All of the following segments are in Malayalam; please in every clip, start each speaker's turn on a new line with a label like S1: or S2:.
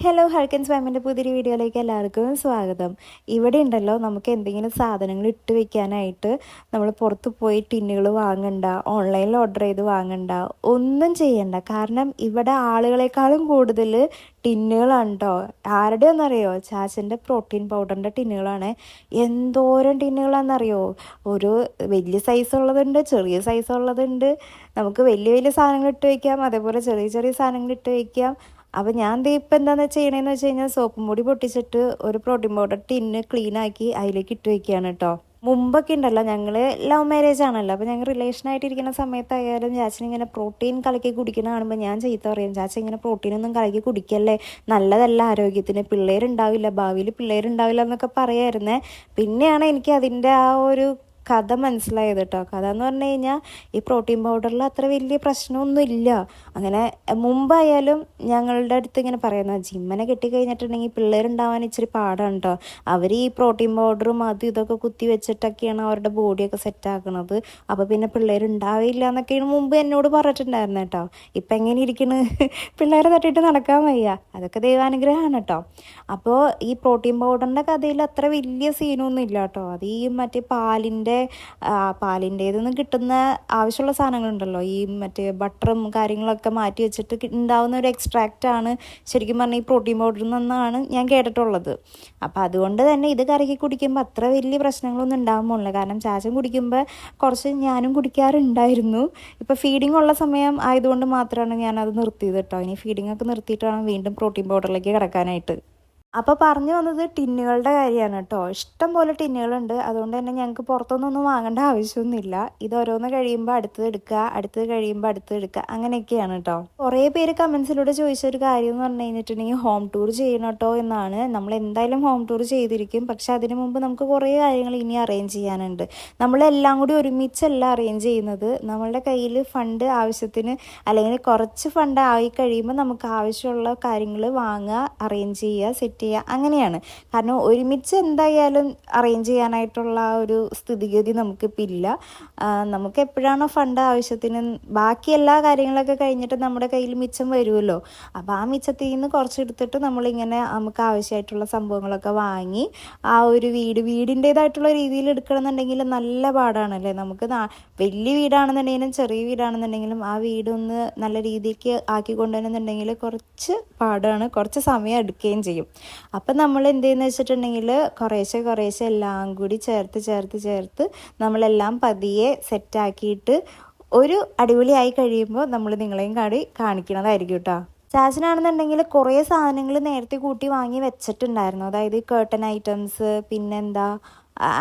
S1: ഹലോ ഹൾക്കൻസ് ഫാമിൻ്റെ പുതിയൊരു വീഡിയോയിലേക്ക് എല്ലാവർക്കും സ്വാഗതം. ഇവിടെ ഉണ്ടല്ലോ നമുക്ക് എന്തെങ്കിലും സാധനങ്ങൾ ഇട്ട് വെക്കാനായിട്ട് നമ്മൾ പുറത്ത് പോയി ടിന്നുകൾ വാങ്ങണ്ട, ഓൺലൈനിൽ ഓർഡർ ചെയ്ത് വാങ്ങണ്ട, ഒന്നും ചെയ്യണ്ട. കാരണം ഇവിടെ ആളുകളെക്കാളും കൂടുതൽ ടിന്നുകളാണ് കേട്ടോ. ആരുടെ ഒന്നറിയോ? ചാച്ചൻ്റെ പ്രോട്ടീൻ പൗഡറിൻ്റെ ടിന്നുകളാണ്. എന്തോരം ടിന്നുകളാണെന്നറിയോ? ഒരു വലിയ സൈസ് ഉള്ളതുണ്ട്, ചെറിയ സൈസ് ഉള്ളതുണ്ട്. നമുക്ക് വലിയ വലിയ സാധനങ്ങൾ ഇട്ട് വയ്ക്കാം, അതേപോലെ ചെറിയ ചെറിയ സാധനങ്ങൾ ഇട്ട് വയ്ക്കാം. അപ്പോൾ ഞാൻ ദേ ഇപ്പം എന്താണെന്ന് ചെയ്യണതെന്ന് വെച്ച് കഴിഞ്ഞാൽ സോപ്പും പൊടി പൊട്ടിച്ചിട്ട് ഒരു പ്രോട്ടീൻ പൗഡർ ടിന്ന് ക്ലീനാക്കി അതിലേക്ക് ഇട്ട് വയ്ക്കുകയാണ് കേട്ടോ. മുമ്പൊക്കെ ഉണ്ടല്ലോ, ഞങ്ങൾ ലവ് മാരേജ് ആണല്ലോ, അപ്പോൾ ഞങ്ങൾ റിലേഷനായിട്ടിരിക്കുന്ന സമയത്തായാലും ചാച്ചൻ ഇങ്ങനെ പ്രോട്ടീൻ കലക്കി കുടിക്കുന്ന കാണുമ്പോൾ ഞാൻ ചീത്ത പറയും, ചാച്ചൻ ഇങ്ങനെ പ്രോട്ടീനൊന്നും കലക്കി കുടിക്കല്ലേ, നല്ലതല്ല ആരോഗ്യത്തിന്, പിള്ളേരുണ്ടാവില്ല, ഭാവിയിൽ പിള്ളേരുണ്ടാവില്ല എന്നൊക്കെ പറയായിരുന്നേ. പിന്നെയാണ് എനിക്ക് അതിൻ്റെ ആ ഒരു കഥ മനസ്സിലായത് കേട്ടോ. കഥ എന്ന് പറഞ്ഞു കഴിഞ്ഞാൽ ഈ പ്രോട്ടീൻ പൗഡറിൽ അത്ര വലിയ പ്രശ്നമൊന്നുമില്ല. അങ്ങനെ മുമ്പായാലും ഞങ്ങളുടെ അടുത്ത് ഇങ്ങനെ പറയുന്നത്, ജിമ്മനെ കെട്ടിക്കഴിഞ്ഞിട്ടുണ്ടെങ്കിൽ പിള്ളേരുണ്ടാവാൻ ഇച്ചിരി പാടാണ് കേട്ടോ. അവർ ഈ പ്രോട്ടീൻ പൗഡറും അതും ഇതൊക്കെ കുത്തി വെച്ചിട്ടൊക്കെയാണ് അവരുടെ ബോഡിയൊക്കെ സെറ്റാക്കണത്. അപ്പോൾ പിന്നെ പിള്ളേരുണ്ടാവില്ല എന്നൊക്കെയാണ് മുമ്പ് എന്നോട് പറഞ്ഞിട്ടുണ്ടായിരുന്നത് കേട്ടോ. ഇപ്പം എങ്ങനെ ഇരിക്കണ്? പിള്ളേരെ തട്ടിയിട്ട് നടക്കാൻ വയ്യ. അതൊക്കെ ദൈവാനുഗ്രഹമാണ് കേട്ടോ. അപ്പോൾ ഈ പ്രോട്ടീൻ പൗഡറിൻ്റെ കഥയിൽ അത്ര വലിയ സീനൊന്നും ഇല്ല കേട്ടോ. അത് ഈ മറ്റേ പാലിൻ്റേതൊന്നും കിട്ടുന്ന ആവശ്യമുള്ള സാധനങ്ങളുണ്ടല്ലോ, ഈ മറ്റേ ബട്ടറും കാര്യങ്ങളൊക്കെ മാറ്റി വെച്ചിട്ട് ഉണ്ടാവുന്ന ഒരു എക്സ്ട്രാക്റ്റാണ് ശരിക്കും പറഞ്ഞാൽ ഈ പ്രോട്ടീൻ പൗഡറിൽ നിന്നാണ് ഞാൻ കേട്ടിട്ടുള്ളത്. അപ്പോൾ അതുകൊണ്ട് തന്നെ ഇത് കറക്കി കുടിക്കുമ്പോൾ അത്ര വലിയ പ്രശ്നങ്ങളൊന്നും ഉണ്ടാകുന്നില്ല. കാരണം ചാച്ചൻ കുടിക്കുമ്പോൾ കുറച്ച് ഞാനും കുടിക്കാറുണ്ടായിരുന്നു. ഇപ്പോൾ ഫീഡിങ് ഉള്ള സമയം ആയതുകൊണ്ട് മാത്രമാണ് ഞാനത് നിർത്തിയത് കേട്ടോ. ഇനി ഫീഡിങ് ഒക്കെ നിർത്തിയിട്ട് വേണം വീണ്ടും പ്രോട്ടീൻ പൗഡറിലേക്ക് കിടക്കാനായിട്ട്. അപ്പോൾ പറഞ്ഞു വന്നത് ടിന്നുകളുടെ കാര്യമാണ് കേട്ടോ. ഇഷ്ടം പോലെ ടിന്നുകളുണ്ട്. അതുകൊണ്ട് തന്നെ ഞങ്ങൾക്ക് പുറത്തുനിന്നൊന്നും വാങ്ങേണ്ട ആവശ്യമൊന്നുമില്ല. ഇത് ഓരോന്ന് കഴിയുമ്പോൾ അടുത്തത് എടുക്കുക, അടുത്തത് കഴിയുമ്പോൾ അടുത്തത് എടുക്കുക, അങ്ങനെയൊക്കെയാണ് കേട്ടോ. കുറേ പേര് കമൻസിലൂടെ ചോദിച്ചൊരു കാര്യം എന്ന് പറഞ്ഞു കഴിഞ്ഞിട്ടുണ്ടെങ്കിൽ ഹോം ടൂർ ചെയ്യണം കേട്ടോ എന്നാണ്. നമ്മൾ എന്തായാലും ഹോം ടൂർ ചെയ്തിരിക്കും. പക്ഷെ അതിന് മുമ്പ് നമുക്ക് കുറേ കാര്യങ്ങൾ ഇനി അറേഞ്ച് ചെയ്യാനുണ്ട്. നമ്മളെല്ലാം കൂടി ഒരുമിച്ചല്ല അറേഞ്ച് ചെയ്യുന്നത്. നമ്മളുടെ കയ്യിൽ ഫണ്ട് ആവശ്യത്തിന്, അല്ലെങ്കിൽ കുറച്ച് ഫണ്ട് ആയി കഴിയുമ്പോൾ നമുക്ക് ആവശ്യമുള്ള കാര്യങ്ങൾ വാങ്ങുക, അറേഞ്ച് ചെയ്യുക, സെറ്റ് ചെയ്യുക, അങ്ങനെയാണ്. കാരണം ഒരുമിച്ച് എന്തായാലും അറേഞ്ച് ചെയ്യാനായിട്ടുള്ള ഒരു സ്ഥിതിഗതി നമുക്കിപ്പോൾ ഇല്ല. നമുക്ക് എപ്പോഴാണോ ഫണ്ട് ആവശ്യത്തിന്, ബാക്കി എല്ലാ കാര്യങ്ങളൊക്കെ കഴിഞ്ഞിട്ട് നമ്മുടെ കയ്യിൽ മിച്ചം വരുമല്ലോ, അപ്പോൾ ആ മിച്ചത്തിൽ നിന്ന് കുറച്ചെടുത്തിട്ട് നമ്മളിങ്ങനെ നമുക്ക് ആവശ്യമായിട്ടുള്ള സംഭവങ്ങളൊക്കെ വാങ്ങി ആ ഒരു വീടിൻ്റേതായിട്ടുള്ള രീതിയിൽ എടുക്കണമെന്നുണ്ടെങ്കിൽ നല്ല പാടാണല്ലേ. നമുക്ക് വലിയ വീടാണെന്നുണ്ടെങ്കിലും ചെറിയ വീടാണെന്നുണ്ടെങ്കിലും ആ വീടൊന്ന് നല്ല രീതിക്ക് ആക്കി കൊണ്ടുവരുന്നുണ്ടെങ്കിൽ കുറച്ച് പാടാണ്, കുറച്ച് സമയം എടുക്കുകയും ചെയ്യും. അപ്പം നമ്മൾ എന്ത് ചെയ്യുന്ന വെച്ചിട്ടുണ്ടെങ്കിൽ കുറേശ്ശെ എല്ലാം കൂടി ചേർത്ത് നമ്മളെല്ലാം പതിയെ സെറ്റാക്കിയിട്ട് ഒരു അടിപൊളിയായി കഴിയുമ്പോൾ നമ്മൾ നിങ്ങളെയും കാണിക്കണതായിരിക്കും കേട്ടോ. ചാച്ചനാണെന്നുണ്ടെങ്കിൽ കുറേ സാധനങ്ങൾ നേരത്തെ കൂട്ടി വാങ്ങി വെച്ചിട്ടുണ്ടായിരുന്നു. അതായത് കേർട്ടൻ ഐറ്റംസ്, പിന്നെന്താ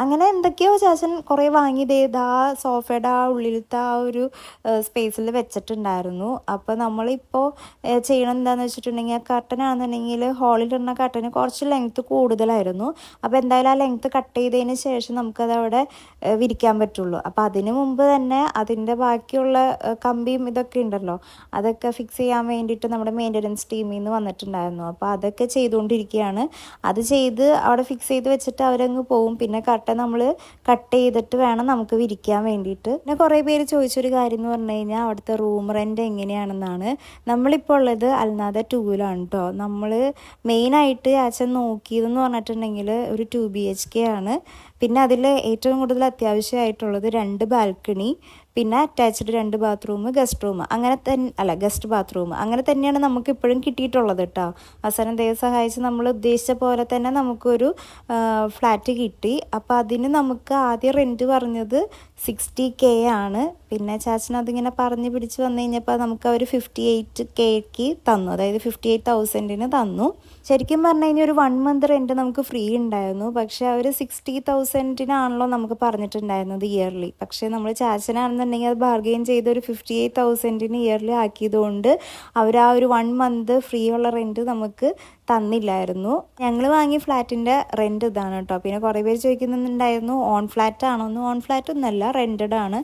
S1: അങ്ങനെ എന്തൊക്കെയോ ചാച്ചൻ കുറേ വാങ്ങിയതേത് ആ സോഫയുടെ ആ ഉള്ളിലത്തെ ആ ഒരു സ്പേസിൽ വെച്ചിട്ടുണ്ടായിരുന്നു. അപ്പോൾ നമ്മളിപ്പോൾ ചെയ്യണം എന്താണെന്ന് വെച്ചിട്ടുണ്ടെങ്കിൽ, ആ കർട്ടനാണെന്നുണ്ടെങ്കിൽ ഹാളിലിടുന്ന കർട്ടന് കുറച്ച് ലെങ്ത്ത് കൂടുതലായിരുന്നു. അപ്പോൾ എന്തായാലും ആ ലെങ്ത്ത് കട്ട് ചെയ്തതിന് ശേഷം നമുക്കതവിടെ വിരിക്കാൻ പറ്റുള്ളൂ. അപ്പോൾ അതിന് മുമ്പ് തന്നെ അതിൻ്റെ ബാക്കിയുള്ള കമ്പിയും ഇതൊക്കെ ഉണ്ടല്ലോ, അതൊക്കെ ഫിക്സ് ചെയ്യാൻ വേണ്ടിയിട്ട് നമ്മുടെ മെയിൻ്റനൻസ് ടീമിൽ നിന്ന് വന്നിട്ടുണ്ടായിരുന്നു. അപ്പോൾ അതൊക്കെ ചെയ്തുകൊണ്ടിരിക്കുകയാണ്. അത് ചെയ്ത് അവിടെ ഫിക്സ് ചെയ്ത് വെച്ചിട്ട് അവരങ്ങ് പോവും. പിന്നെ കർട്ടൻ നമ്മൾ കട്ട് ചെയ്തിട്ട് വേണം നമുക്ക് വിരിക്കാൻ വേണ്ടിയിട്ട്. പിന്നെ കുറേ പേര് ചോദിച്ചൊരു കാര്യം എന്ന് പറഞ്ഞു കഴിഞ്ഞാൽ അവിടുത്തെ റൂം റെൻ്റ് എങ്ങനെയാണെന്നാണ്. നമ്മളിപ്പോൾ ഉള്ളത് അൽനാദ 2-ലാണ് കേട്ടോ. നമ്മൾ മെയിനായിട്ട് അച്ഛൻ നോക്കിയതെന്ന് പറഞ്ഞിട്ടുണ്ടെങ്കിൽ ഒരു 2 BHK ആണ്. പിന്നെ അതിൽ ഏറ്റവും കൂടുതൽ അത്യാവശ്യമായിട്ടുള്ളത് 2 ബാൽക്കണി, പിന്നെ അറ്റാച്ച്ഡ് 2 ബാത്റൂം, ഗസ്റ്റ് ബാത്റൂം, അങ്ങനെ തന്നെയാണ് നമുക്ക് ഇപ്പോഴും കിട്ടിയിട്ടുള്ളത് കേട്ടോ. അവസാനം ദൈവം സഹായിച്ച് നമ്മൾ ഉദ്ദേശിച്ച പോലെ തന്നെ നമുക്കൊരു ഫ്ലാറ്റ് കിട്ടി. അപ്പോൾ അതിന് നമുക്ക് ആദ്യം റെൻറ്റ് പറഞ്ഞത് 60K ആണ്. പിന്നെ ചാച്ചൻ അതിങ്ങനെ പറഞ്ഞ് പിടിച്ച് വന്നു കഴിഞ്ഞപ്പോൾ നമുക്ക് അവർ 58Kക്ക് തന്നു, അതായത് 58,000 തന്നു. ശരിക്കും പറഞ്ഞു കഴിഞ്ഞാൽ ഒരു 1 month റെൻറ്റ് നമുക്ക് ഫ്രീ ഉണ്ടായിരുന്നു. പക്ഷേ അവർ 60,000 നമുക്ക് പറഞ്ഞിട്ടുണ്ടായിരുന്നത് ഇയർലി. പക്ഷേ നമ്മൾ ചാച്ചനാണെന്നുണ്ടെങ്കിൽ അത് ബാർഗെയിൻ ചെയ്ത് ഒരു 58,000 ഇയർലി ആക്കിയതുകൊണ്ട് അവർ ആ ഒരു 1 month ഫ്രീ ഉള്ള റെൻറ്റ് നമുക്ക് തന്നില്ലായിരുന്നു. ഞങ്ങൾ വാങ്ങിയ ഫ്ലാറ്റിൻ്റെ റെൻറ്റ് ഇതാണ് കേട്ടോ. പിന്നെ കുറേ പേര് ചോദിക്കുന്നുണ്ടായിരുന്നു ഓൺ ഫ്ലാറ്റ് ആണോന്ന്. ഓൺ ഫ്ലാറ്റ് ഒന്നല്ല, റെൻറ്റഡ് ആണ്.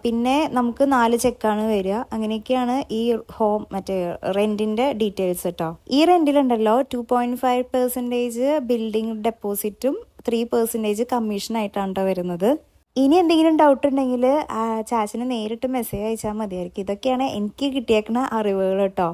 S1: പിന്നെ നമുക്ക് 4 ചെക്കാണ് വരിക. അങ്ങനെയൊക്കെയാണ് ഈ റെൻറ്റിൻ്റെ ഡീറ്റെയിൽസ് കേട്ടോ. ഈ റെൻറ്റിലുണ്ടല്ലോ 2.5% ബിൽഡിംഗ് ഡെപ്പോസിറ്റും 3% കമ്മീഷനായിട്ടാണ് കേട്ടോ വരുന്നത്. ഇനി എന്തെങ്കിലും ഡൗട്ട് ഉണ്ടെങ്കിൽ ചാച്ചന് നേരിട്ട് മെസ്സേജ് അയച്ചാൽ മതിയായിരിക്കും. ഇതൊക്കെയാണ് എനിക്ക് കിട്ടിയേക്കുന്ന അറിവുകൾ കേട്ടോ.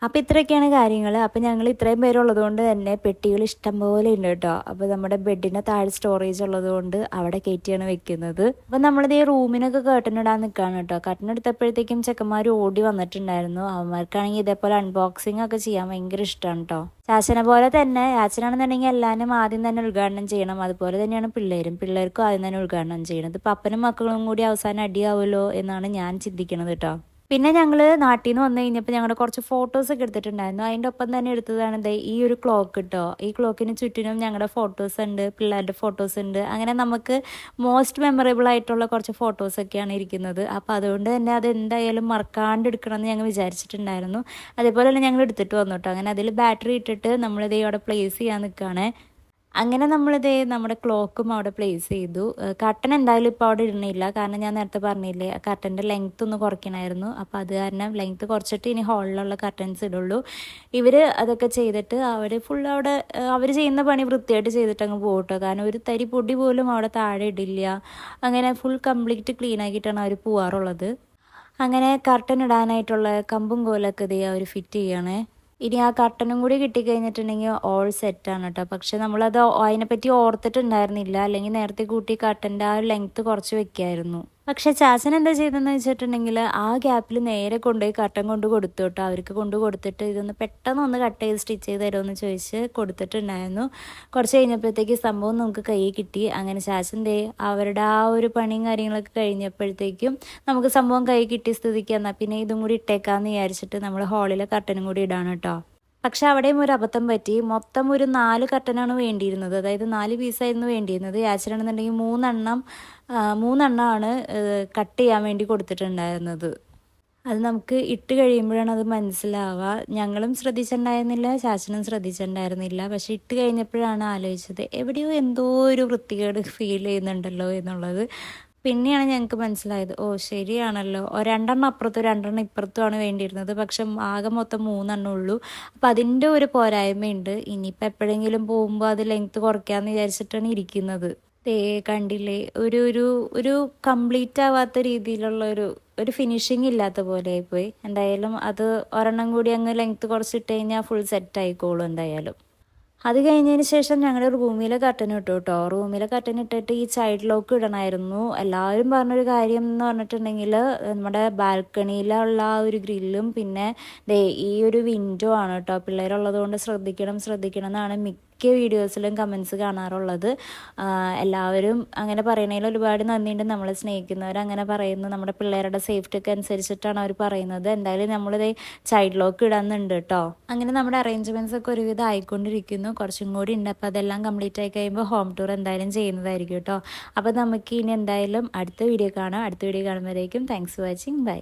S1: അപ്പോൾ ഇത്രയൊക്കെയാണ് കാര്യങ്ങൾ. അപ്പോൾ ഞങ്ങൾ ഇത്രയും പേരുള്ളത് കൊണ്ട് തന്നെ പെട്ടികൾ ഇഷ്ടം പോലെ ഉണ്ട് കേട്ടോ. അപ്പോൾ നമ്മുടെ ബെഡിൻ്റെ താഴെ സ്റ്റോറേജ് ഉള്ളതുകൊണ്ട് അവിടെ കയറ്റിയാണ് വെക്കുന്നത്. അപ്പോൾ നമ്മളിത് ഈ റൂമിനൊക്കെ കർട്ടനിടാൻ നിൽക്കുകയാണ് കേട്ടോ. കർട്ടനെടുത്തപ്പോഴത്തേക്കും ചെക്കന്മാർ ഓടി വന്നിട്ടുണ്ടായിരുന്നു. അവന്മാർക്കാണെങ്കിൽ ഇതേപോലെ അൺബോക്സിങ് ഒക്കെ ചെയ്യാൻ ഭയങ്കര ഇഷ്ടമാണ് കേട്ടോ. ചാച്ചനെ പോലെ തന്നെ ചാച്ചനാണെന്നുണ്ടെങ്കിൽ എല്ലാവരും ആദ്യം തന്നെ ഉദ്ഘാടനം ചെയ്യണം. അതുപോലെ തന്നെയാണ് പിള്ളേർക്കും ആദ്യം തന്നെ ഉദ്ഘാടനം ചെയ്യണത്. ഇപ്പം അപ്പനും മക്കളും കൂടി അവസാനം അടിയാവുമല്ലോ എന്നാണ് ഞാൻ ചിന്തിക്കുന്നത് കേട്ടോ. പിന്നെ ഞങ്ങൾ നാട്ടിൽ നിന്ന് വന്നു കഴിഞ്ഞപ്പോൾ ഞങ്ങളുടെ കുറച്ച് ഫോട്ടോസൊക്കെ എടുത്തിട്ടുണ്ടായിരുന്നു. അതിൻ്റെ ഒപ്പം തന്നെ എടുത്തതാണ് ഈ ഒരു ക്ലോക്ക് കേട്ടോ. ഈ ക്ലോക്കിന് ചുറ്റിനും ഞങ്ങളുടെ ഫോട്ടോസ് ഉണ്ട്, പിള്ളേരുടെ ഫോട്ടോസ് ഉണ്ട്. അങ്ങനെ നമുക്ക് മോസ്റ്റ് മെമ്മറബിൾ ആയിട്ടുള്ള കുറച്ച് ഫോട്ടോസൊക്കെയാണ് ഇരിക്കുന്നത്. അപ്പോൾ അതുകൊണ്ട് തന്നെ അത് എന്തായാലും മറക്കാണ്ട് എടുക്കണമെന്ന് ഞങ്ങൾ വിചാരിച്ചിട്ടുണ്ടായിരുന്നു. അതേപോലെ തന്നെ ഞങ്ങൾ എടുത്തിട്ട് വന്നു കേട്ടോ. അങ്ങനെ അതിൽ ബാറ്ററി ഇട്ടിട്ട് നമ്മളിത് അവിടെ പ്ലേസ് ചെയ്യാൻ നിൽക്കുകയാണ്. അങ്ങനെ നമ്മളിത് നമ്മുടെ ക്ലോക്കും അവിടെ പ്ലേസ് ചെയ്തു. കർട്ടൻ എന്തായാലും ഇപ്പോൾ അവിടെ ഇടണില്ല, കാരണം ഞാൻ നേരത്തെ പറഞ്ഞില്ലേ കർട്ടൻ്റെ ലെങ്ത്ത് ഒന്ന് കുറയ്ക്കണമായിരുന്നു. അപ്പോൾ അത് കാരണം ലെങ്ത്ത് കുറച്ചിട്ട് ഇനി ഹാളിലുള്ള കർട്ടൻസ് ഇടുള്ളൂ. ഇവർ അതൊക്കെ ചെയ്തിട്ട് അവർ ഫുൾ അവിടെ അവർ ചെയ്യുന്ന പണി വൃത്തിയായിട്ട് ചെയ്തിട്ട് അങ്ങ് പോകട്ടോ. കാരണം ഒരു തരി പൊടി പോലും അവിടെ താഴെ ഇടില്ല. അങ്ങനെ ഫുൾ കംപ്ലീറ്റ് ക്ലീൻ ആക്കിയിട്ടാണ് അവർ പോവാറുള്ളത്. അങ്ങനെ കർട്ടൻ ഇടാനായിട്ടുള്ള കമ്പും കോലൊക്കെ അവർ ഫിറ്റ് ചെയ്യണേ. ഇനി ആ കർട്ടനും കൂടി കിട്ടിക്കഴിഞ്ഞിട്ടുണ്ടെങ്കിൽ ഓൾ സെറ്റാണ് കേട്ടോ. പക്ഷെ നമ്മളത് അതിനെപ്പറ്റി ഓർത്തിട്ടുണ്ടായിരുന്നില്ല. അല്ലെങ്കിൽ നേരത്തെ കൂട്ടി കർട്ടൻ്റെ ആ ലെങ്ത്ത് കുറച്ച് വെക്കായിരുന്നു. പക്ഷെ ചാച്ചൻ എന്താ ചെയ്തതെന്ന് വെച്ചിട്ടുണ്ടെങ്കിൽ ആ ഗ്യാപ്പിൽ നേരെ കൊണ്ടുപോയി കർട്ടൻ കൊണ്ട് കൊടുത്തു കേട്ടോ. അവർക്ക് കൊണ്ട് കൊടുത്തിട്ട് ഇതൊന്ന് പെട്ടെന്ന് ഒന്ന് കട്ട് ചെയ്ത് സ്റ്റിച്ച് ചെയ്ത് തരുമെന്ന് ചോദിച്ച് കൊടുത്തിട്ടുണ്ടായിരുന്നു. കുറച്ച് കഴിഞ്ഞപ്പോഴത്തേക്ക് സംഭവം നമുക്ക് കയ്യിൽ കിട്ടി. അങ്ങനെ ചാച്ചൻ അവരുടെ ആ ഒരു പണിയും കാര്യങ്ങളൊക്കെ കഴിഞ്ഞപ്പോഴത്തേക്കും നമുക്ക് സംഭവം കയ്യിൽ കിട്ടിയ സ്ഥിതിക്ക് എന്നാൽ പിന്നെ ഇതും കൂടി ഇട്ടേക്കാമെന്ന് വിചാരിച്ചിട്ട് നമ്മൾ ഹാളിലെ കർട്ടനും കൂടി ഇടാണ് കേട്ടോ. പക്ഷെ അവിടെയും ഒരു അബദ്ധം പറ്റി. മൊത്തം ഒരു 4 കർട്ടനാണ് വേണ്ടിയിരുന്നത്. അതായത് 4 പീസായിരുന്നു വേണ്ടിയിരുന്നത്. യാച്ചനാണെന്നുണ്ടെങ്കിൽ മൂന്നെണ്ണമാണ് കട്ട് ചെയ്യാൻ വേണ്ടി കൊടുത്തിട്ടുണ്ടായിരുന്നത്. അത് നമുക്ക് ഇട്ട് കഴിയുമ്പോഴാണ് അത് മനസ്സിലാവുക. ഞങ്ങളും ശ്രദ്ധിച്ചിട്ടുണ്ടായിരുന്നില്ല, ചാച്ചനും ശ്രദ്ധിച്ചിട്ടുണ്ടായിരുന്നില്ല. പക്ഷെ ഇട്ട് കഴിഞ്ഞപ്പോഴാണ് ആലോചിച്ചത് എവിടെയോ എന്തോ ഒരു വൃത്തികേട് ഫീൽ ചെയ്യുന്നുണ്ടല്ലോ എന്നുള്ളത്. പിന്നെയാണ് ഞങ്ങൾക്ക് മനസ്സിലായത്, ഓ ശരിയാണല്ലോ, 2 അപ്പുറത്തും 2 ഇപ്പുറത്തുമാണ് വേണ്ടിയിരുന്നത്. പക്ഷെ ആകെ മൊത്തം 3 ഉള്ളൂ. അപ്പം അതിൻ്റെ ഒരു പോരായ്മയുണ്ട്. ഇനിയിപ്പോൾ എപ്പോഴെങ്കിലും പോകുമ്പോൾ അത് ലെങ്ത്ത് കുറയ്ക്കാമെന്ന് വിചാരിച്ചിട്ടാണ് ഇരിക്കുന്നത്. കണ്ടില്ലേ, ഒരു ഒരു ഒരു കംപ്ലീറ്റ് ആവാത്ത രീതിയിലുള്ള ഒരു ഫിനിഷിങ് ഇല്ലാത്ത പോലെ ആയിപ്പോയി. എന്തായാലും അത് ഒരെണ്ണം കൂടി അങ്ങ് ലെങ്ത്ത് കുറച്ചിട്ട് കഴിഞ്ഞാൽ ഫുൾ സെറ്റ് ആയിക്കോളും എന്തായാലും. അത് കഴിഞ്ഞതിന് ശേഷം ഞങ്ങളുടെ റൂമിലെ കർട്ടൻ ഇട്ടു കേട്ടോ. റൂമിലെ കർട്ടൻ ഇട്ടിട്ട് ഈ ചൈൽഡ് ലോക്ക് ഇടണമായിരുന്നു. എല്ലാവരും പറഞ്ഞൊരു കാര്യം എന്ന് പറഞ്ഞിട്ടുണ്ടെങ്കിൽ നമ്മുടെ ബാൽക്കണിയിലുള്ള ആ ഒരു ഗ്രില്ലും പിന്നെ ഈ ഒരു വിൻഡോ ആണ് കേട്ടോ. പിള്ളേരുള്ളത് കൊണ്ട് ശ്രദ്ധിക്കണം എന്നാണ് മിക്ക വീഡിയോസിലും കമൻസ് കാണാറുള്ളത്. എല്ലാവരും അങ്ങനെ പറയണതിൽ ഒരുപാട് നന്ദിയുണ്ട്. നമ്മളെ സ്നേഹിക്കുന്നവർ അങ്ങനെ പറയുന്നു. നമ്മുടെ പിള്ളേരുടെ സേഫ്റ്റിക്ക് അനുസരിച്ചിട്ടാണ് അവർ പറയുന്നത്. എന്തായാലും നമ്മളിത് ചൈൽഡ് ലോക്ക് ഇടാന്നുണ്ട് കേട്ടോ. അങ്ങനെ നമ്മുടെ അറേഞ്ച്മെൻറ്റ്സ് ഒക്കെ ഒരുവിധം ആയിക്കൊണ്ടിരിക്കുന്നു. കുറച്ചും കൂടി ഉണ്ട്. അപ്പോൾ അതെല്ലാം കംപ്ലീറ്റ് ആയി കഴിയുമ്പോൾ ഹോം ടൂർ എന്തായാലും ചെയ്യുന്നതായിരിക്കും കേട്ടോ. അപ്പോൾ നമുക്ക് ഇനി എന്തായാലും അടുത്ത വീഡിയോ കാണാം. അടുത്ത വീഡിയോ കാണുമ്പോഴേക്കും താങ്ക്സ് ഫോർ വാച്ചിങ്. ബൈ.